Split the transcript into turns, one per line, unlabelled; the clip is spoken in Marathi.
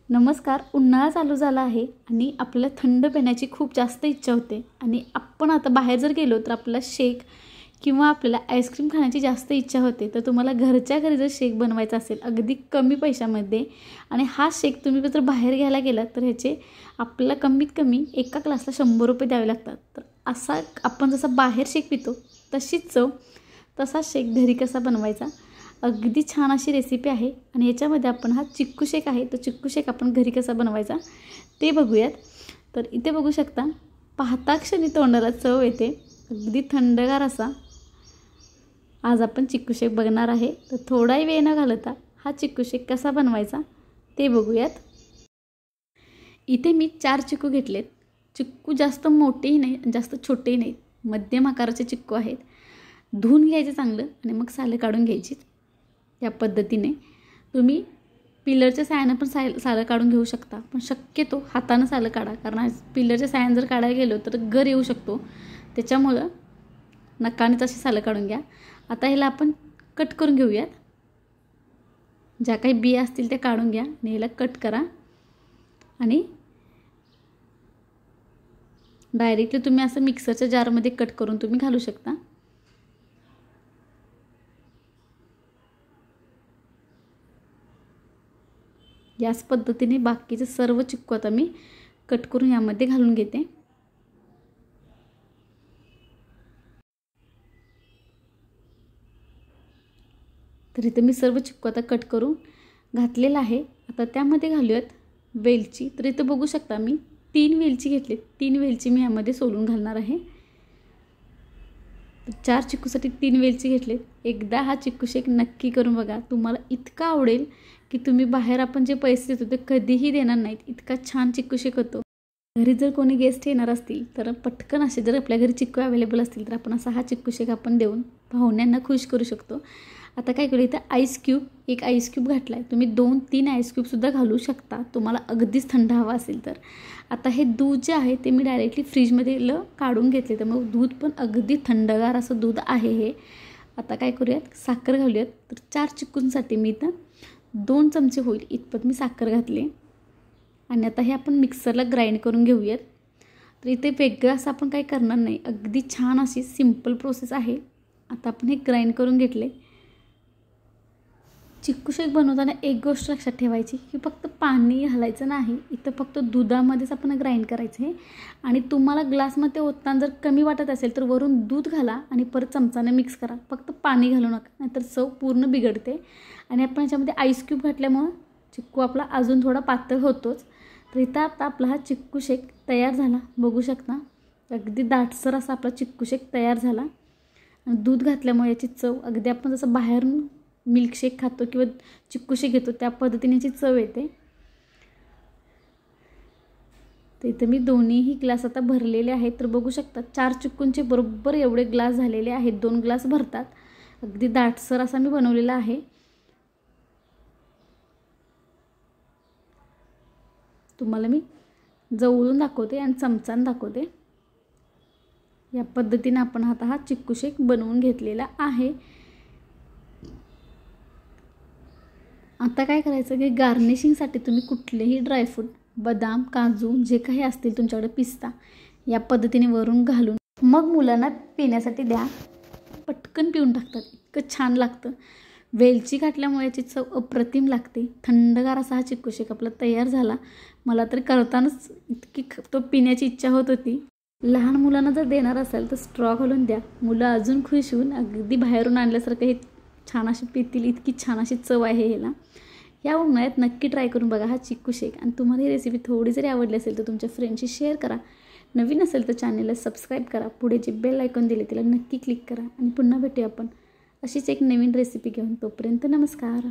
नमस्कार. उन्हाळा चालू झाला आहे आणि आपल्याला थंड पिण्याची खूप जास्त इच्छा होते आणि आपण आता बाहेर जर गेलो तर आपल्याला शेक किंवा आपल्याला आईस्क्रीम खाण्याची जास्त इच्छा होते. तर तुम्हाला घरच्या घरी जर शेक बनवायचा असेल अगदी कमी पैशामध्ये आणि हा शेक तुम्ही जर बाहेर घ्यायला गेलात तर ह्याचे आपल्याला कमीत कमी एका ग्लासला 100 रुपये द्यावे लागतात. तर असा आपण जसा बाहेर शेक पितो तशीच चव तसा शेक घरी कसा बनवायचा अगदी छान अशी रेसिपी आहे. आणि याच्यामध्ये आपण हा चिक्कू शेक आहे, तो चिक्कू शेक आपण घरी कसा बनवायचा ते बघूयात. तर इथे बघू शकता, पाहता क्षणी तोंडाला चव येते अगदी थंडगार असा आज आपण चिक्कू शेक बघणार आहे. तर थोडाही वेळ न घालवता हा चिक्कू शेक कसा बनवायचा ते बघूयात. इथे मी 4 चिक्कू घेतलेत. चिक्कू जास्त मोठेही नाही जास्त छोटेही नाहीत, मध्यम आकाराचे चिक्कू आहेत. धुवून घ्यायचे चांगलं आणि मग सालं काढून घ्यायची. या पद्धतीने तुम्ही पिलरच्या साहाय्यानं पण सालं काढून घेऊ शकता, पण शक्यतो हातानं सालं काढा, कारण पिलरच्या साहाय्यानं जर काढायला गेलो तर गर येऊ शकतो. त्याच्यामुळं नकानेच अशी सालं काढून घ्या. आता ह्याला आपण कट करून घेऊयात. ज्या काही बिया असतील त्या काढून घ्या आणि ह्याला कट करा. आणि डायरेक्टली तुम्ही असं मिक्सरच्या जारमध्ये कट करून तुम्ही घालू शकता. याच पद्धतीने बाकीचे सर्व चिक्कू आता मी कट करून यामध्ये घालून घेते. तर इथे मी सर्व चिक्कू आता कट करून घातलेला आहे. आता त्यामध्ये घालूयात वेलची. तर इथे बघू शकता मी 3 वेलची घेतली. 3 वेलची मी यामध्ये सोलून घालणार आहे. तर 4 चिक्कूसाठी 3 वेलची घेतले. एकदा हा चिक्कू शेक नक्की करून बघा, तुम्हाला इतका आवडेल की तुम्ही बाहेर आपण जे पैसे देतो ते कधीही देणार नाहीत. इतका छान चिक्कू शेक होतो. घरी जर कोणी गेस्ट येणार असतील तर पटकन असे जर आपल्या घरी चिक्कू अवेलेबल असतील तर आपण असा हा चिक्कू शेक आपण देऊन पाहुण्यांना खुश करू शकतो. आता काय करू, इथं एक आईस क्यूब घातला आहे. तुम्ही 2-3 आईस क्यूबसुद्धा घालू शकता तुम्हाला अगदीच थंड हवा असेल तर. आता हे दूध जे आहे ते मी डायरेक्टली फ्रीजमध्ये काढून घेतले, तर मग दूध पण अगदी थंडगार असं दूध आहे हे. आता काय करूयात, साखर घालूयात. तर 4 चिक्कूंसाठी मी इथं 2 चमचे होईल इतपत मी साखर घातली. आणि आता हे आपण मिक्सरला ग्राइंड करून घेऊयात. तर इथे वेगळं असं आपण काही करणार नाही, अगदी छान अशी सिंपल प्रोसेस आहे. आता आपण हे ग्राइंड करून घेतले. चिक्कू शेक बनवताना एक गोष्ट लक्षात ठेवायची की फक्त पाणी घालायचं नाही, इथं फक्त दुधामध्येच आपण ग्राइंड करायचं आहे. आणि तुम्हाला ग्लासमध्ये ओतताना जर कमी वाटत असेल तर वरून दूध घाला आणि परत चमचाने मिक्स करा. फक्त पाणी घालू नका, नाहीतर चव पूर्ण बिघडते. आणि आपण याच्यामध्ये आईस क्यूब घातल्यामुळं चिक्कू आपला अजून थोडा पातळ होतोच. तर इथं आता आपला हा चिक्कू शेक तयार झाला. बघू शकता अगदी दाटसर असा आपला चिक्कू शेक तयार झाला. आणि दूध घातल्यामुळे याची चव अगदी आपण जसं बाहेरून मिल्कशेक खातो किंवा चिक्कू शेक घेतो त्या पद्धतीने याची चव येते. तर इथं मी दोन्हीही ग्लास आता भरलेले आहेत. तर बघू शकता 4 चिक्कूंचे बरोबर एवढे ग्लास झालेले आहेत. 2 ग्लास भरतात. अगदी दाटसर असा मी बनवलेला आहे. तुम्हाला मी जवळून दाखवते आणि चमचाने दाखवते. या पद्धतीने आपण आता हा चिक्कू शेक बनवून घेतलेला आहे. आता काय करायचं की गार्निशिंगसाठी तुम्ही कुठलेही ड्रायफ्रूट, बदाम, काजू जे काही असतील तुमच्याकडे, पिस्ता, या पद्धतीने वरून घालून मग मुलांना पिण्यासाठी द्या. पटकन पिऊन टाकतात, इतकं छान लागतं. वेलची घातल्यामुळे याची चव अप्रतिम लागते. थंडगार असा हा चिक्कू शेक आपला तयार झाला. मला तर करतानाच इतकी तो पिण्याची इच्छा होत होती. लहान मुलांना जर देणार असेल तर स्ट्रॉ घालून द्या, मुलं अजून खुश होऊन अगदी बाहेरून आणल्यासारखं हे छान अशी पितील. इतकी छान अशी चव आहे ह्याला. या उन्हाळ्यात नक्की ट्राय करून बघा हा चिक्कू शेक. आणि तुम्हाला ही रेसिपी थोडी जरी आवडली असेल तर तुमच्या फ्रेंडशी शेअर करा. नवीन असेल तर चॅनलला सबस्क्राईब करा. पुढे जे बेल आयकॉन दिले त्याला नक्की क्लिक करा. आणि पुन्हा भेटूया आपण अशीच एक नवीन रेसिपी घेऊन. तोपर्यंत नमस्कार.